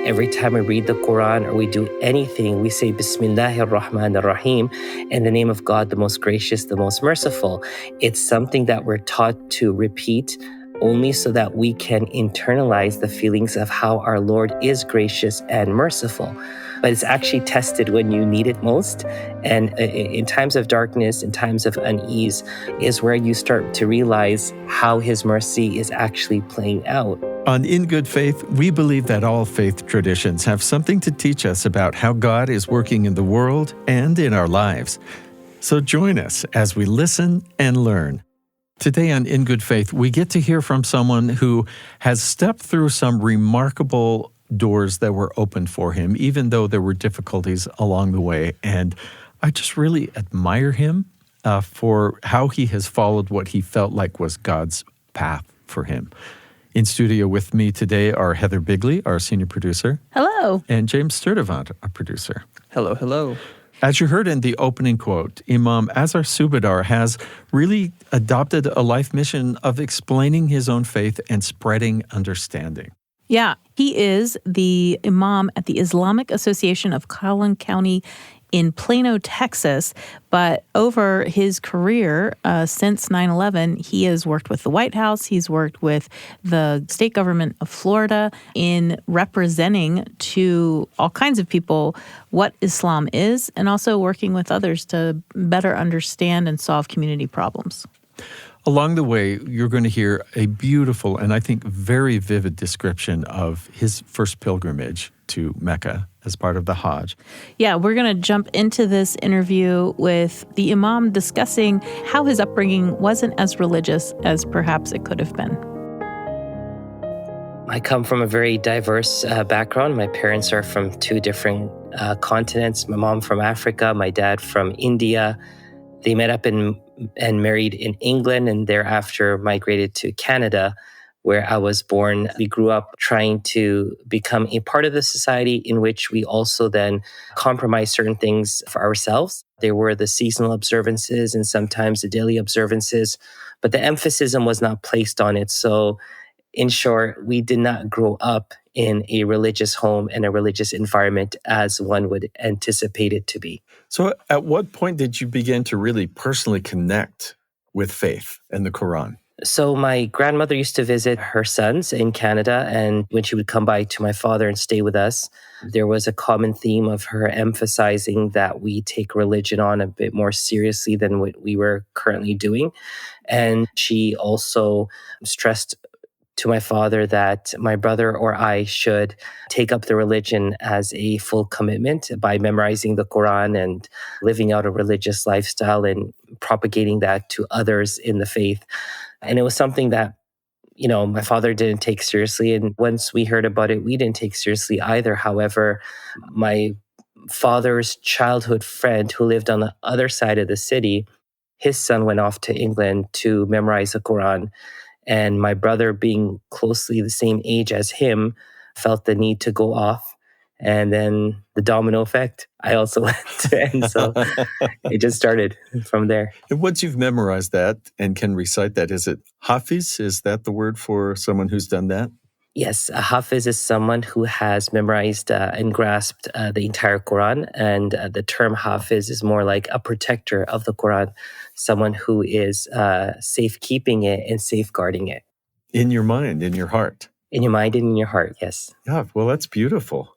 Every time we read the Quran or we do anything, we say Bismillahir Rahmanir Rahim, in the name of God, the most gracious, the most merciful. It's something that we're taught to repeat only so that we can internalize the feelings of how our Lord is gracious and merciful. But it's actually tested when you need it most. And in times of darkness, in times of unease, is where you start to realize how His mercy is actually playing out. On In Good Faith, we believe that all faith traditions have something to teach us about how God is working in the world and in our lives. So join us as we listen and learn. Today on In Good Faith, we get to hear from someone who has stepped through some remarkable doors that were opened for him, even though there were difficulties along the way. And I just really admire him for how he has followed what he felt like was God's path for him. In studio with me today are Heather Bigley, our senior producer. Hello. And James Sturdivant, our producer. Hello, hello. As you heard in the opening quote, Imam Azhar Subedar has really adopted a life mission of explaining his own faith and spreading understanding. Yeah, he is the Imam at the Islamic Association of Collin County in Plano, Texas. But over his career, since 9/11, he has worked with the White House. He's worked with the state government of Florida in representing to all kinds of people what Islam is, and also working with others to better understand and solve community problems. Along the way, you're going to hear a beautiful and I think very vivid description of his first pilgrimage to Mecca as part of the Hajj. Yeah, we're going to jump into this interview with the Imam discussing how his upbringing wasn't as religious as perhaps it could have been. I come from a very diverse background. My parents are from two different continents. My mom from Africa, my dad from India. They met up and married in England and thereafter migrated to Canada, where I was born. We grew up trying to become a part of the society in which we also then compromised certain things for ourselves. There were the seasonal observances and sometimes the daily observances, but the emphasis was not placed on it. So in short, we did not grow up in a religious home and a religious environment as one would anticipate it to be. So at what point did you begin to really personally connect with faith and the Quran? So my grandmother used to visit her sons in Canada, and when she would come by to my father and stay with us, there was a common theme of her emphasizing that we take religion on a bit more seriously than what we were currently doing. And she also stressed to my father that my brother or I should take up the religion as a full commitment by memorizing the Quran and living out a religious lifestyle and propagating that to others in the faith. And it was something that, my father didn't take seriously. And once we heard about it, we didn't take seriously either. However, my father's childhood friend who lived on the other side of the city, his son went off to England to memorize the Quran. And my brother, being closely the same age as him, felt the need to go off. And then the domino effect, I also went. And so it just started from there. And once you've memorized that and can recite that, is it Hafiz? Is that the word for someone who's done that? Yes, a Hafiz is someone who has memorized and grasped the entire Quran. And the term Hafiz is more like a protector of the Quran, someone who is safekeeping it and safeguarding it. In your mind, in your heart. In your mind and in your heart, yes. Yeah, well, that's beautiful.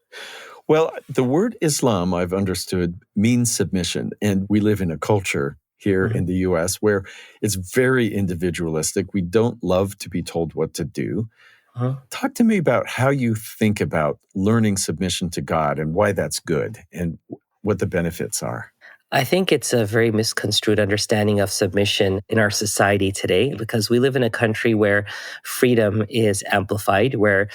Well, the word Islam, I've understood, means submission. And we live in a culture here in the U.S. where it's very individualistic. We don't love to be told what to do. Talk to me about how you think about learning submission to God and why that's good and what the benefits are. I think it's a very misconstrued understanding of submission in our society today because we live in a country where freedom is amplified, where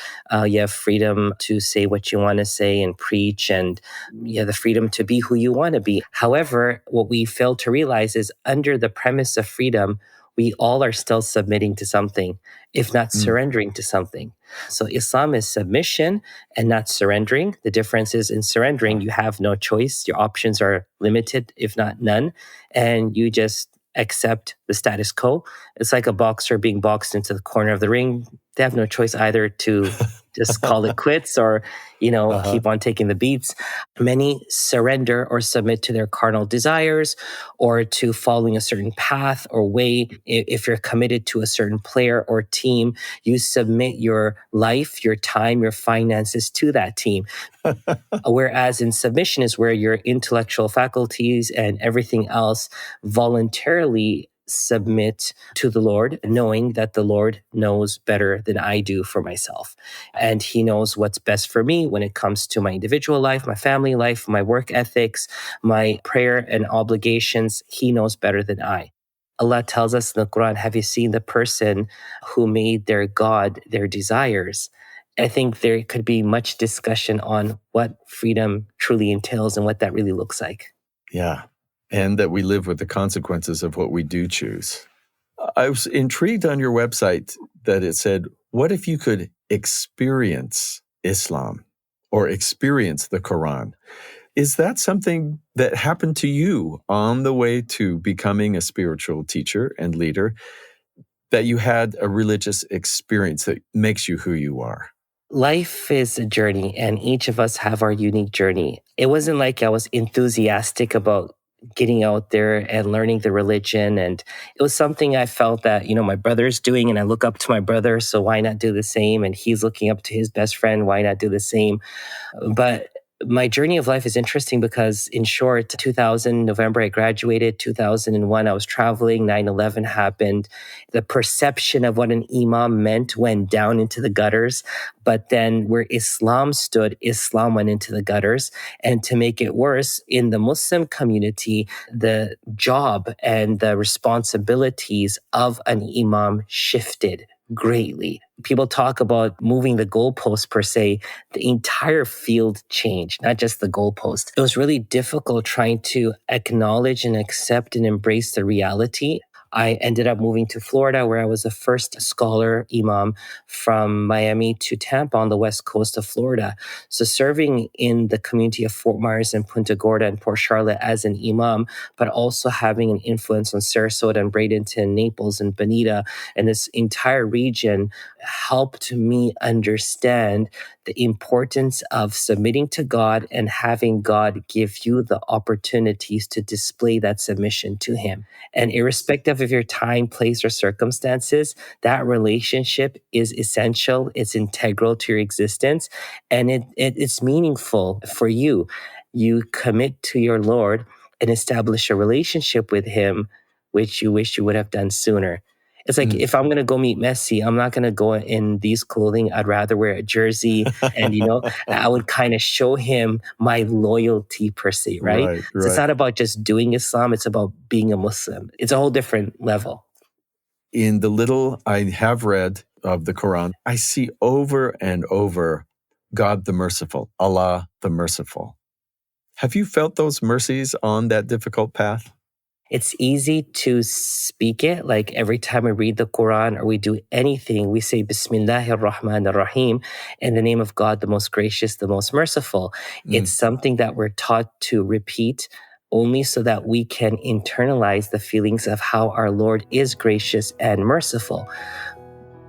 you have freedom to say what you want to say and preach, and you have the freedom to be who you want to be. However, what we fail to realize is under the premise of freedom, we all are still submitting to something, if not surrendering to something. So Islam is submission and not surrendering. The difference is in surrendering, you have no choice. Your options are limited, if not none. And you just accept the status quo. It's like a boxer being boxed into the corner of the ring. They have no choice either to just call it quits or, keep on taking the beats. Many surrender or submit to their carnal desires or to following a certain path or way. If you're committed to a certain player or team, you submit your life, your time, your finances to that team. Whereas in submission is where your intellectual faculties and everything else voluntarily submit to the Lord, knowing that the Lord knows better than I do for myself. And he knows what's best for me when it comes to my individual life, my family life, my work ethics, my prayer and obligations. He knows better than I. Allah tells us in the Quran, have you seen the person who made their God their desires? I think there could be much discussion on what freedom truly entails and what that really looks like. Yeah. And that we live with the consequences of what we do choose. I was intrigued on your website that it said, what if you could experience Islam or experience the Quran? Is that something that happened to you on the way to becoming a spiritual teacher and leader, that you had a religious experience that makes you who you are? Life is a journey, and each of us have our unique journey. It wasn't like I was enthusiastic about getting out there and learning the religion. And it was something I felt that, my brother's doing, and I look up to my brother, so why not do the same? And he's looking up to his best friend, why not do the same? But my journey of life is interesting because, in short, 2000, November, I graduated. 2001, I was traveling. 9/11 happened. The perception of what an imam meant went down into the gutters. But then where Islam stood, Islam went into the gutters. And to make it worse, in the Muslim community, the job and the responsibilities of an imam shifted greatly. People talk about moving the goalpost per se. The entire field changed, not just the goalpost. It was really difficult trying to acknowledge and accept and embrace the reality. I ended up moving to Florida, where I was the first scholar imam from Miami to Tampa on the west coast of Florida. So serving in the community of Fort Myers and Punta Gorda and Port Charlotte as an imam, but also having an influence on Sarasota and Bradenton, Naples and Bonita, and this entire region helped me understand the importance of submitting to God and having God give you the opportunities to display that submission to Him. And irrespective of your time, place, or circumstances, that relationship is essential. It's integral to your existence, and it's meaningful for you. You commit to your Lord and establish a relationship with Him, which you wish you would have done sooner. It's like, if I'm going to go meet Messi, I'm not going to go in these clothing. I'd rather wear a jersey. And, I would kind of show him my loyalty per se, right? So it's not about just doing Islam. It's about being a Muslim. It's a whole different level. In the little I have read of the Quran, I see over and over God the merciful, Allah the merciful. Have you felt those mercies on that difficult path? It's easy to speak it. Like every time we read the Quran or we do anything, we say Bismillahir Rahmanir Rahim, in the name of God, the most gracious, the most merciful. It's something that we're taught to repeat only so that we can internalize the feelings of how our Lord is gracious and merciful.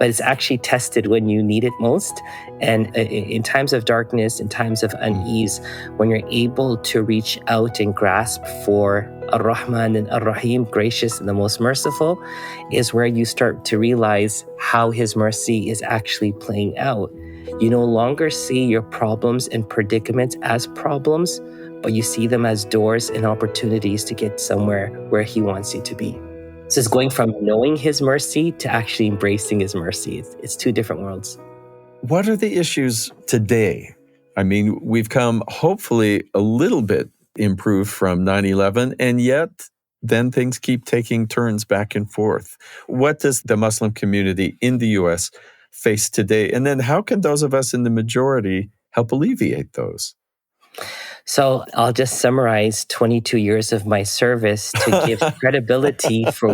But it's actually tested when you need it most. And in times of darkness, in times of unease, when you're able to reach out and grasp for Ar-Rahman and Ar-Rahim, gracious and the most merciful, is where you start to realize how His mercy is actually playing out. You no longer see your problems and predicaments as problems, but you see them as doors and opportunities to get somewhere where He wants you to be. So it's going from knowing His mercy to actually embracing His mercy. It's two different worlds. What are the issues today? I mean, we've come hopefully a little bit improved from 9/11, and yet then things keep taking turns back and forth. What does the Muslim community in the U.S. face today? And then how can those of us in the majority help alleviate those? So I'll just summarize 22 years of my service to give credibility for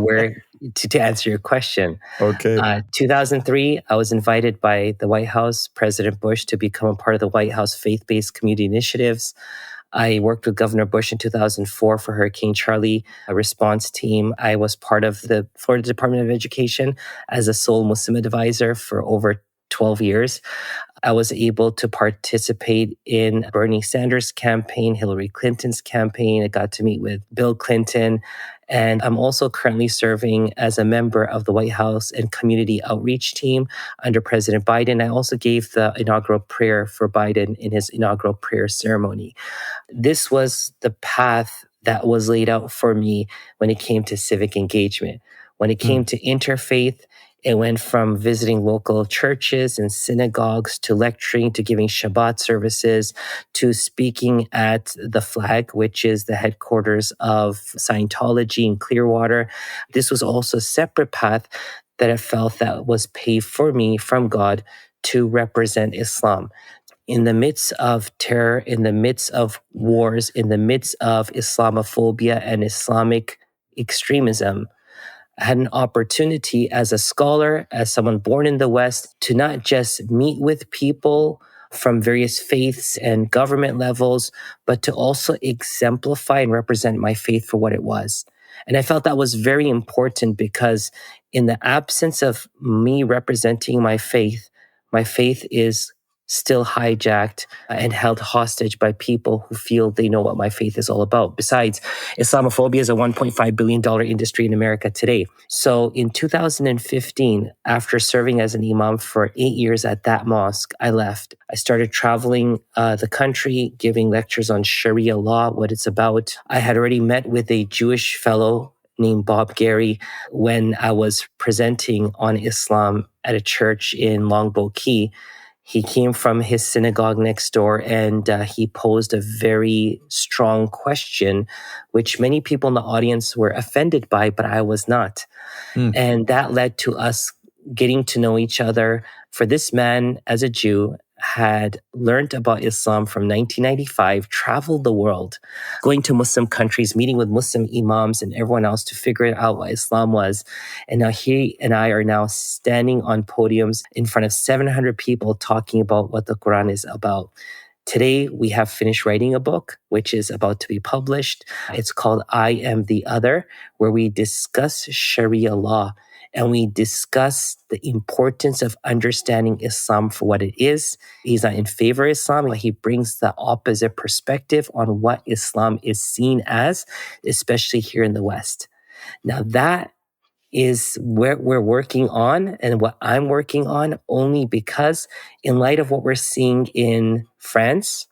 to answer your question. Okay. 2003, I was invited by the White House, President Bush, to become a part of the White House faith-based community initiatives. I worked with Governor Bush in 2004 for Hurricane Charlie, a response team. I was part of the Florida Department of Education as a sole Muslim advisor for over 12 years. I was able to participate in Bernie Sanders' campaign, Hillary Clinton's campaign. I got to meet with Bill Clinton. And I'm also currently serving as a member of the White House and community outreach team under President Biden. I also gave the inaugural prayer for Biden in his inaugural prayer ceremony. This was the path that was laid out for me when it came to civic engagement. When it came to interfaith, it went from visiting local churches and synagogues to lecturing to giving Shabbat services to speaking at the Flag, which is the headquarters of Scientology in Clearwater. This was also a separate path that I felt that was paved for me from God to represent Islam. In the midst of terror, in the midst of wars, in the midst of Islamophobia and Islamic extremism, I had an opportunity as a scholar, as someone born in the West, to not just meet with people from various faiths and government levels, but to also exemplify and represent my faith for what it was. And I felt that was very important because in the absence of me representing my faith is still hijacked and held hostage by people who feel they know what my faith is all about. Besides, Islamophobia is a $1.5 billion industry in America today. So in 2015, after serving as an imam for 8 years at that mosque, I left. I started traveling the country, giving lectures on Sharia law, what it's about. I had already met with a Jewish fellow named Bob Gary when I was presenting on Islam at a church in Longboat Key. He came from his synagogue next door and he posed a very strong question, which many people in the audience were offended by, but I was not. And that led to us getting to know each other. For this man, as a Jew, had learned about Islam from 1995, traveled the world, going to Muslim countries, meeting with Muslim imams and everyone else to figure out what Islam was. And now he and I are now standing on podiums in front of 700 people talking about what the Quran is about. Today, we have finished writing a book, which is about to be published. It's called I Am the Other, where we discuss Sharia law. And we discuss the importance of understanding Islam for what it is. He's not in favor of Islam. He brings the opposite perspective on what Islam is seen as, especially here in the West. Now, that is what we're working on and what I'm working on only because in light of what we're seeing in France,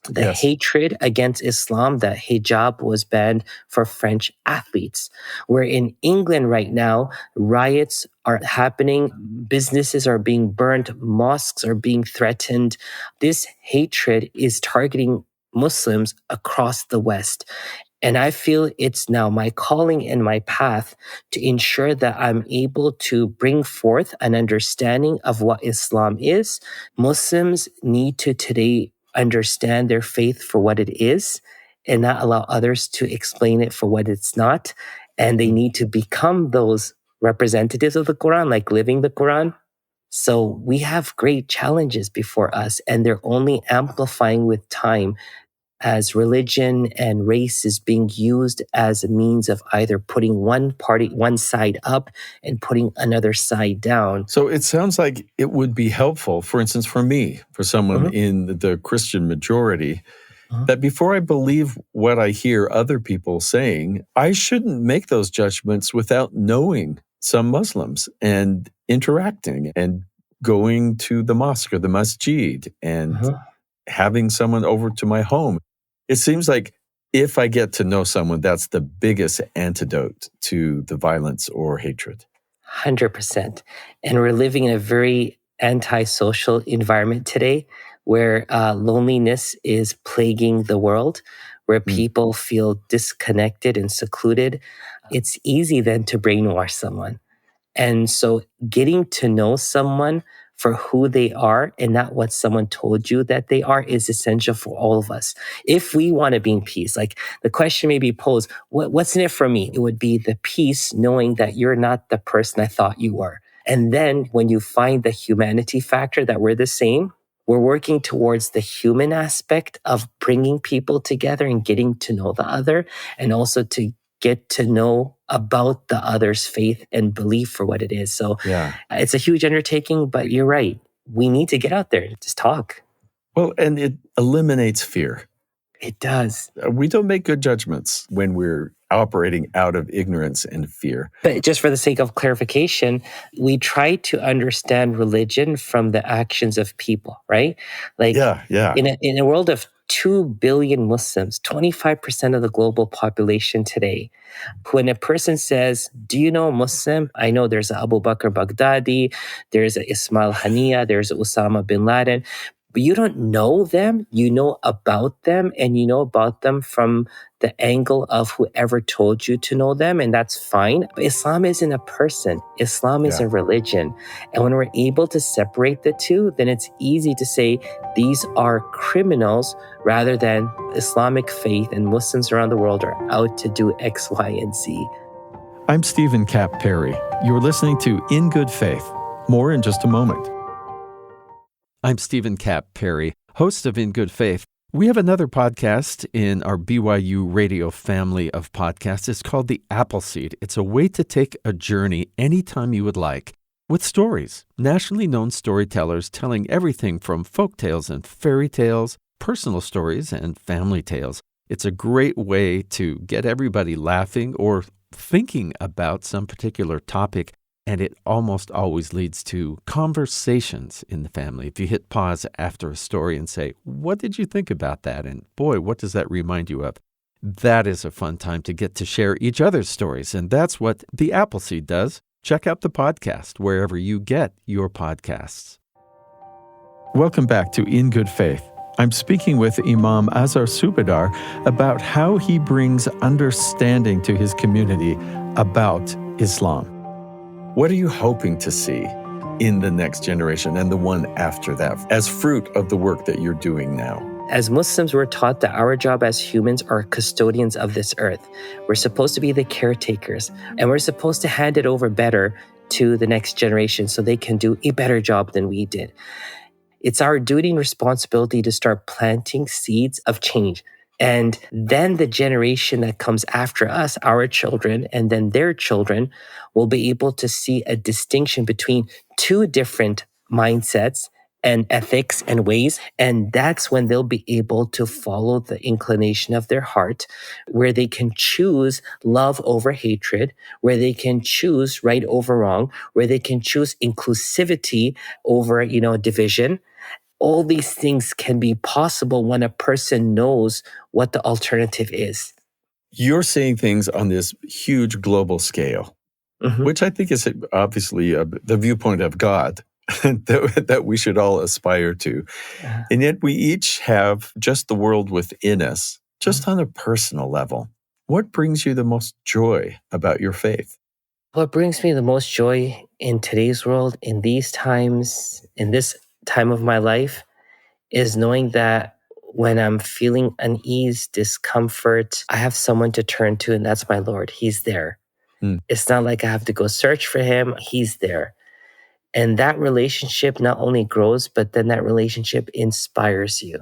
the hatred against Islam, that hijab was banned for French athletes. Where in England right now, riots are happening, businesses are being burned, mosques are being threatened. This hatred is targeting Muslims across the West. And I feel it's now my calling and my path to ensure that I'm able to bring forth an understanding of what Islam is. Muslims need to today understand their faith for what it is and not allow others to explain it for what it's not. And they need to become those representatives of the Quran, like living the Quran. So we have great challenges before us, and they're only amplifying with time as religion and race is being used as a means of either putting one side up and putting another side down. So it sounds like it would be helpful, for instance, for me, for someone in the Christian majority, that before I believe what I hear other people saying, I shouldn't make those judgments without knowing some Muslims and interacting and going to the mosque or the masjid and having someone over to my home. It seems like if I get to know someone, that's the biggest antidote to the violence or hatred. 100%. And we're living in a very antisocial environment today where loneliness is plaguing the world, where people feel disconnected and secluded. It's easy then to brainwash someone. And so getting to know someone for who they are and not what someone told you that they are is essential for all of us. If we want to be in peace, like the question may be posed, what's in it for me? It would be the peace knowing that you're not the person I thought you were. And then when you find the humanity factor that we're the same, we're working towards the human aspect of bringing people together and getting to know the other, and also to get to know about the other's faith and belief for what it is. So it's a huge undertaking, but you're right. we need to get out there, just talk. Well, and it eliminates fear. It does. We don't make good judgments when we're operating out of ignorance and fear. But just for the sake of clarification, we try to understand religion from the actions of people, right? Like Yeah. in a world of 2 billion Muslims, 25% of the global population today, when a person says, do you know a Muslim? I know there's a Abu Bakr Baghdadi, there's a Ismail Haniya, there's a Osama bin Laden. But you don't know them, you know about them, and you know about them from the angle of whoever told you to know them, and that's fine. But Islam isn't a person. Islam is a religion. And when we're able to separate the two, then it's easy to say these are criminals rather than Islamic faith and Muslims around the world are out to do X, Y, and Z. I'm Stephen Kapp Perry. You're listening to In Good Faith. More in just a moment. I'm Stephen Kapp Perry, host of In Good Faith. We have another podcast in our BYU radio family of podcasts. It's called The Appleseed. It's a way to take a journey anytime you would like with stories, nationally known storytellers telling everything from folk tales and fairy tales, personal stories, and family tales. It's a great way to get everybody laughing or thinking about some particular topic. And it almost always leads to conversations in the family. If you hit pause after a story and say, what did you think about that? And boy, what does that remind you of? That is a fun time to get to share each other's stories. And that's what The Appleseed does. Check out the podcast wherever you get your podcasts. Welcome back to In Good Faith. I'm speaking with Imam Azhar Subedar about how he brings understanding to his community about Islam. What are you hoping to see in the next generation and the one after that as fruit of the work that you're doing now? As Muslims, we're taught that our job as humans are custodians of this earth. We're supposed to be the caretakers, and we're supposed to hand it over better to the next generation so they can do a better job than we did. It's our duty and responsibility to start planting seeds of change. And then the generation that comes after us, our children, and then their children, will be able to see a distinction between two different mindsets and ethics and ways. And that's when they'll be able to follow the inclination of their heart, where they can choose love over hatred, where they can choose right over wrong, where they can choose inclusivity over, division. All these things can be possible when a person knows what the alternative is. You're seeing things on this huge global scale, which I think is obviously the viewpoint of God that we should all aspire to. And yet we each have just the world within us, just on a personal level. What brings you the most joy about your faith? What brings me the most joy in today's world, in these times, in this time of my life, is knowing that when I'm feeling unease, discomfort, I have someone to turn to, and that's my Lord. He's there. It's not like I have to go search for him. He's there. And that relationship not only grows, but then that relationship inspires you.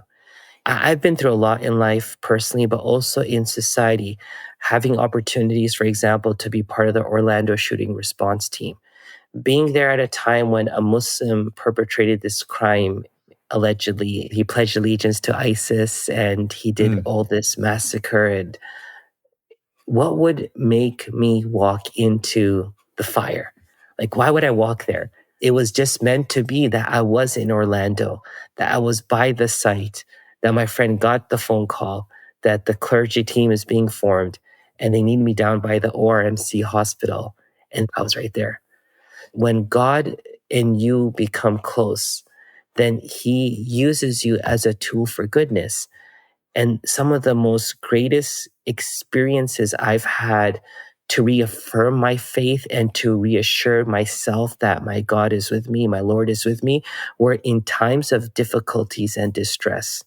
I've been through a lot in life personally, but also in society, having opportunities, for example, to be part of the Orlando shooting response team. Being there at a time when a Muslim perpetrated this crime, allegedly, he pledged allegiance to ISIS and he did all this massacre. And what would make me walk into the fire? Like, why would I walk there? It was just meant to be that I was in Orlando, that I was by the site, that my friend got the phone call that the clergy team is being formed and they need me down by the ORMC hospital. And I was right there. When God and you become close, then he uses you as a tool for goodness. And some of the most greatest experiences I've had to reaffirm my faith and to reassure myself that my God is with me, my Lord is with me, were in times of difficulties and distress.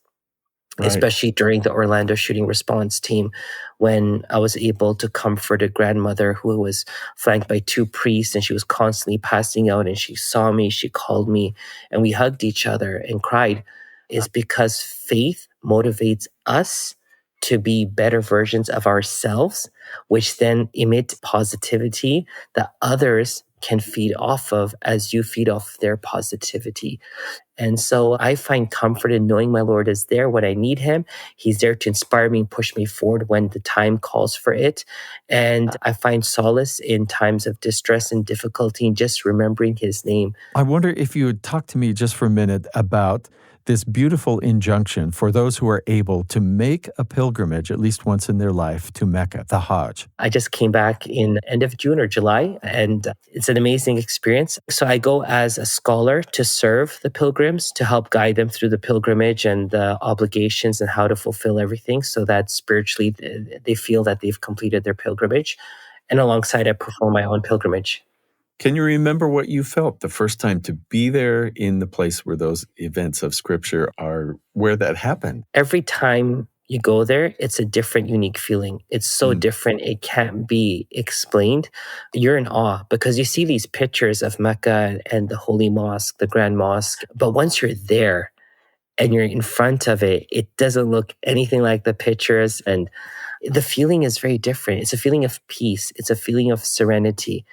Right. Especially during the Orlando shooting response team, when I was able to comfort a grandmother who was flanked by two priests and she was constantly passing out, and she saw me, she called me, and we hugged each other and cried, is because faith motivates us to be better versions of ourselves, which then emit positivity that others can feed off of as you feed off their positivity. And so I find comfort in knowing my Lord is there when I need him. He's there to inspire me and push me forward when the time calls for it. And I find solace in times of distress and difficulty and just remembering his name. I wonder if you would talk to me just for a minute about this beautiful injunction for those who are able to make a pilgrimage at least once in their life to Mecca, the Hajj. I just came back in end of June or July, and it's an amazing experience. So I go as a scholar to serve the pilgrims, to help guide them through the pilgrimage and the obligations and how to fulfill everything so that spiritually they feel that they've completed their pilgrimage. And alongside, I perform my own pilgrimage. Can you remember what you felt the first time to be there in the place where those events of Scripture are, where that happened? Every time you go there, it's a different, unique feeling. It's so different, it can't be explained. You're in awe because you see these pictures of Mecca and the Holy Mosque, the Grand Mosque. But once you're there and you're in front of it, it doesn't look anything like the pictures. And the feeling is very different. It's a feeling of peace. It's a feeling of serenity.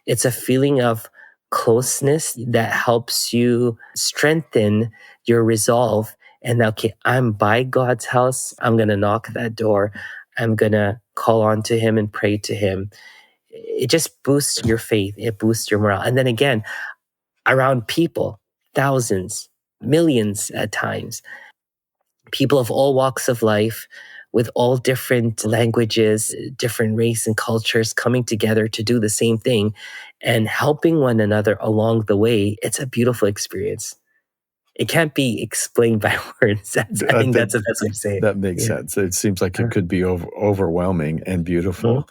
It's a feeling of closeness that helps you strengthen your resolve. And okay, I'm by God's house. I'm going to knock that door. I'm going to call on to him and pray to him. It just boosts your faith. It boosts your morale. And then again, around people, thousands, millions at times, people of all walks of life, with all different languages, different race and cultures coming together to do the same thing and helping one another along the way. It's a beautiful experience. It can't be explained by words. I think that's the best way to say it. That makes sense. It seems like it could be overwhelming and beautiful.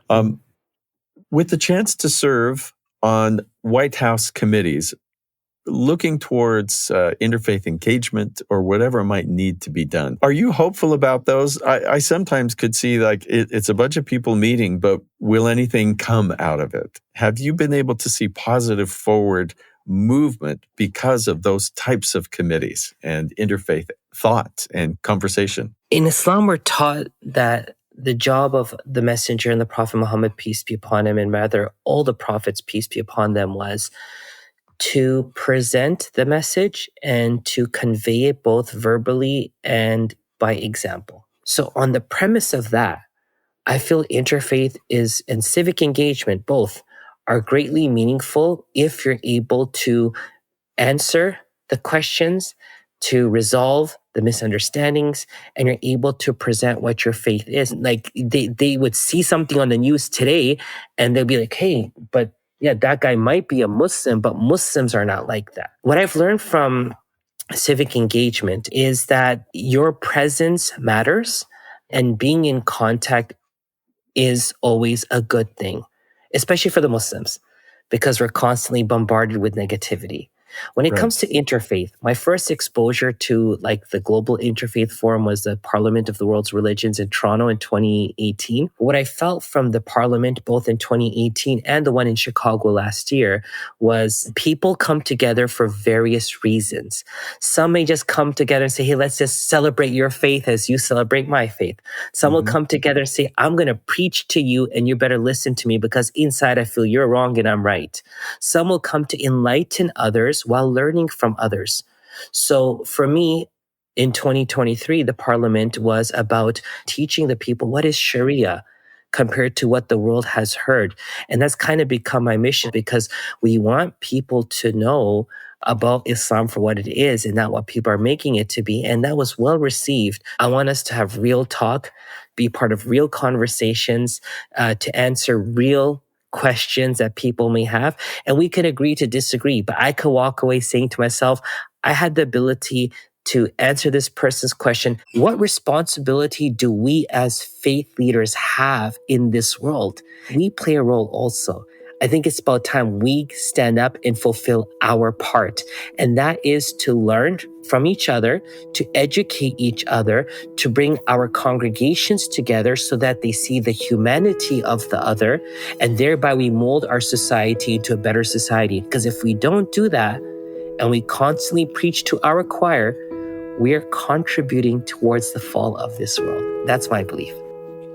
With the chance to serve on White House committees, looking towards interfaith engagement or whatever might need to be done. Are you hopeful about those? I sometimes could see like it's a bunch of people meeting, but will anything come out of it? Have you been able to see positive forward movement because of those types of committees and interfaith thought and conversation? In Islam, we're taught that the job of the messenger and the Prophet Muhammad, peace be upon him, and rather all the prophets, peace be upon them, was to present the message and to convey it both verbally and by example. So on the premise of that, I feel interfaith and civic engagement both are greatly meaningful if you're able to answer the questions, to resolve the misunderstandings, and you're able to present what your faith is. Like they would see something on the news today and they'll be like, hey, but yeah, that guy might be a Muslim, but Muslims are not like that. What I've learned from civic engagement is that your presence matters and being in contact is always a good thing, especially for the Muslims, because we're constantly bombarded with negativity. When it comes to interfaith, my first exposure to like the Global Interfaith Forum was the Parliament of the World's Religions in Toronto in 2018. What I felt from the Parliament, both in 2018 and the one in Chicago last year, was people come together for various reasons. Some may just come together and say, hey, let's just celebrate your faith as you celebrate my faith. Some will come together and say, I'm going to preach to you and you better listen to me because inside I feel you're wrong and I'm right. Some will come to enlighten others while learning from others. So for me, in 2023, the parliament was about teaching the people what is Sharia compared to what the world has heard. And that's kind of become my mission because we want people to know about Islam for what it is and not what people are making it to be. And that was well received. I want us to have real talk, be part of real conversations, to answer real questions that people may have. And we can agree to disagree, but I could walk away saying to myself, I had the ability to answer this person's question. What responsibility do we as faith leaders have in this world? We play a role also. I think it's about time we stand up and fulfill our part. And that is to learn from each other, to educate each other, to bring our congregations together so that they see the humanity of the other. And thereby we mold our society into a better society. Because if we don't do that, and we constantly preach to our choir, we are contributing towards the fall of this world. That's my belief.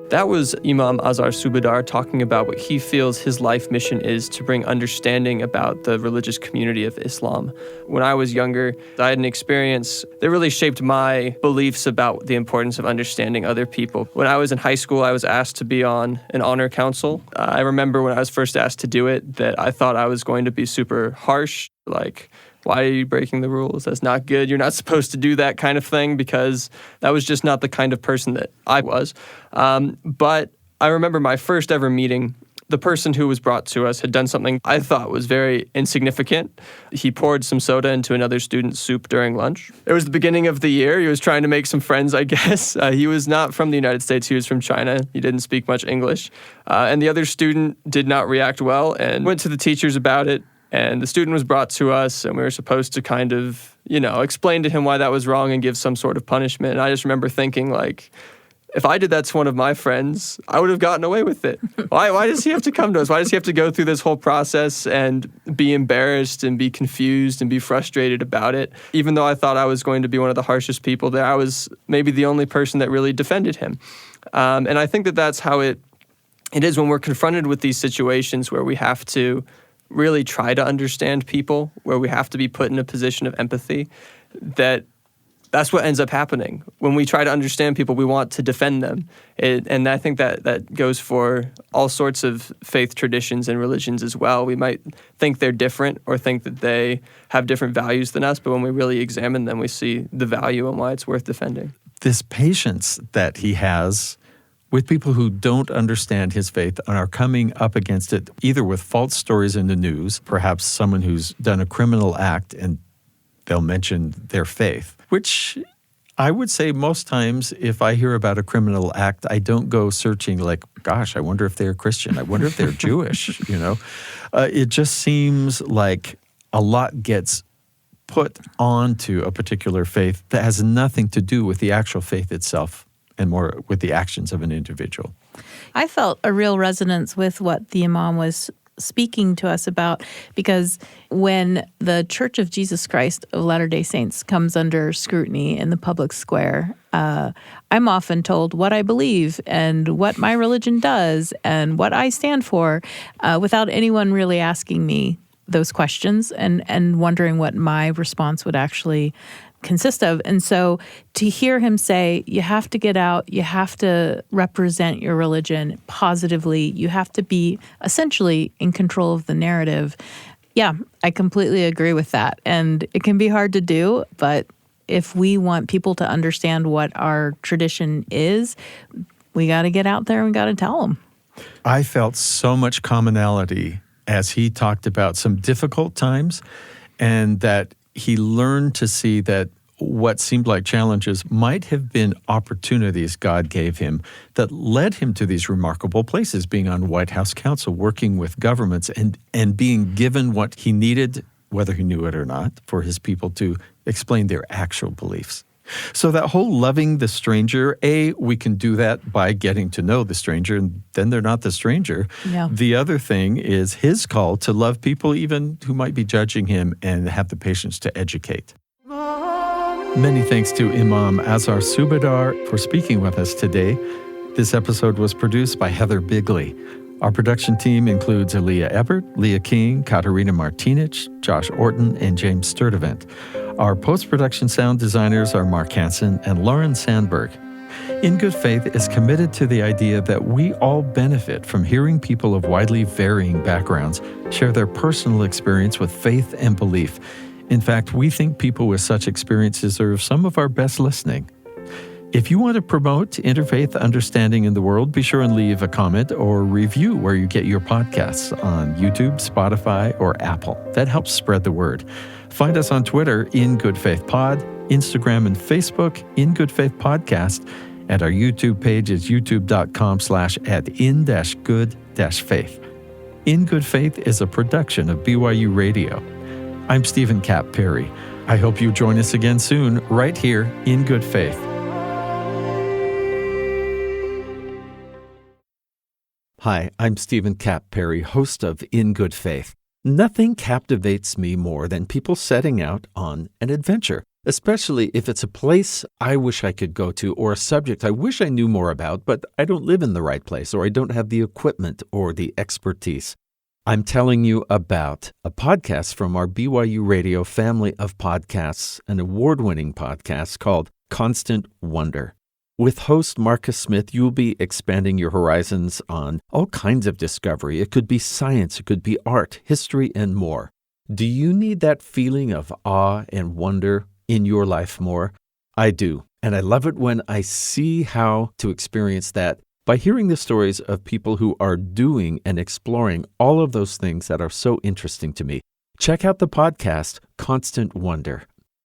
That was Imam Azhar Subedar talking about what he feels his life mission is to bring understanding about the religious community of Islam. When I was younger, I had an experience that really shaped my beliefs about the importance of understanding other people. When I was in high school, I was asked to be on an honor council. I remember when I was first asked to do it that I thought I was going to be super harsh, like, why are you breaking the rules? That's not good. You're not supposed to do that kind of thing, because that was just not the kind of person that I was. But I remember my first ever meeting, the person who was brought to us had done something I thought was very insignificant. He poured some soda into another student's soup during lunch. It was the beginning of the year. He was trying to make some friends, I guess. He was not from the United States. He was from China. He didn't speak much English. And the other student did not react well and went to the teachers about it. And the student was brought to us, and we were supposed to kind of, explain to him why that was wrong and give some sort of punishment. And I just remember thinking, like, if I did that to one of my friends, I would have gotten away with it. Why does he have to come to us? Why does he have to go through this whole process and be embarrassed and be confused and be frustrated about it? Even though I thought I was going to be one of the harshest people there, I was maybe the only person that really defended him. And I think that that's how it is when we're confronted with these situations where we have to really try to understand people, where we have to be put in a position of empathy, that's what ends up happening. When we try to understand people, we want to defend them. And I think that goes for all sorts of faith traditions and religions as well. We might think they're different or think that they have different values than us, but when we really examine them, we see the value and why it's worth defending. This patience that he has with people who don't understand his faith and are coming up against it either with false stories in the news, perhaps someone who's done a criminal act and they'll mention their faith, which I would say most times if I hear about a criminal act, I don't go searching like, gosh, I wonder if they're Christian. I wonder if they're Jewish, It just seems like a lot gets put onto a particular faith that has nothing to do with the actual faith itself and more with the actions of an individual. I felt a real resonance with what the Imam was speaking to us about, because when the Church of Jesus Christ of Latter-day Saints comes under scrutiny in the public square, I'm often told what I believe and what my religion does and what I stand for, without anyone really asking me those questions and wondering what my response would actually consist of. And so to hear him say, you have to get out, you have to represent your religion positively, you have to be essentially in control of the narrative. Yeah, I completely agree with that. And it can be hard to do, but if we want people to understand what our tradition is, we got to get out there and we got to tell them. I felt so much commonality as he talked about some difficult times, and that he learned to see that what seemed like challenges might have been opportunities God gave him that led him to these remarkable places, being on White House Council, working with governments, and being given what he needed, whether he knew it or not, for his people to explain their actual beliefs. So that whole loving the stranger, we can do that by getting to know the stranger, and then they're not the stranger. Yeah. The other thing is his call to love people even who might be judging him and have the patience to educate. Many thanks to Imam Azhar Subedar for speaking with us today. This episode was produced by Heather Bigley. Our production team includes Aaliyah Ebert, Leah King, Katarina Martinich, Josh Orton, and James Sturdivant. Our post-production sound designers are Mark Hansen and Lauren Sandberg. In Good Faith is committed to the idea that we all benefit from hearing people of widely varying backgrounds share their personal experience with faith and belief. In fact, we think people with such experiences are some of our best listening. If you want to promote interfaith understanding in the world, be sure and leave a comment or review where you get your podcasts on YouTube, Spotify, or Apple. That helps spread the word. Find us on Twitter, In Good Faith Pod, Instagram and Facebook, In Good Faith Podcast, and our YouTube page is youtube.com/@in-good-faith. In Good Faith is a production of BYU Radio. I'm Stephen Cap Perry. I hope you join us again soon, right here in Good Faith. Hi, I'm Stephen Cap Perry, host of In Good Faith. Nothing captivates me more than people setting out on an adventure. especially if it's a place I wish I could go to or a subject I wish I knew more about, but I don't live in the right place or I don't have the equipment or the expertise. I'm telling you about a podcast from our BYU Radio family of podcasts, an award-winning podcast called Constant Wonder. With host Marcus Smith, you'll be expanding your horizons on all kinds of discovery. It could be science, it could be art, history, and more. Do you need that feeling of awe and wonder in your life more? I do, and I love it when I see how to experience that by hearing the stories of people who are doing and exploring all of those things that are so interesting to me. Check out the podcast Constant Wonder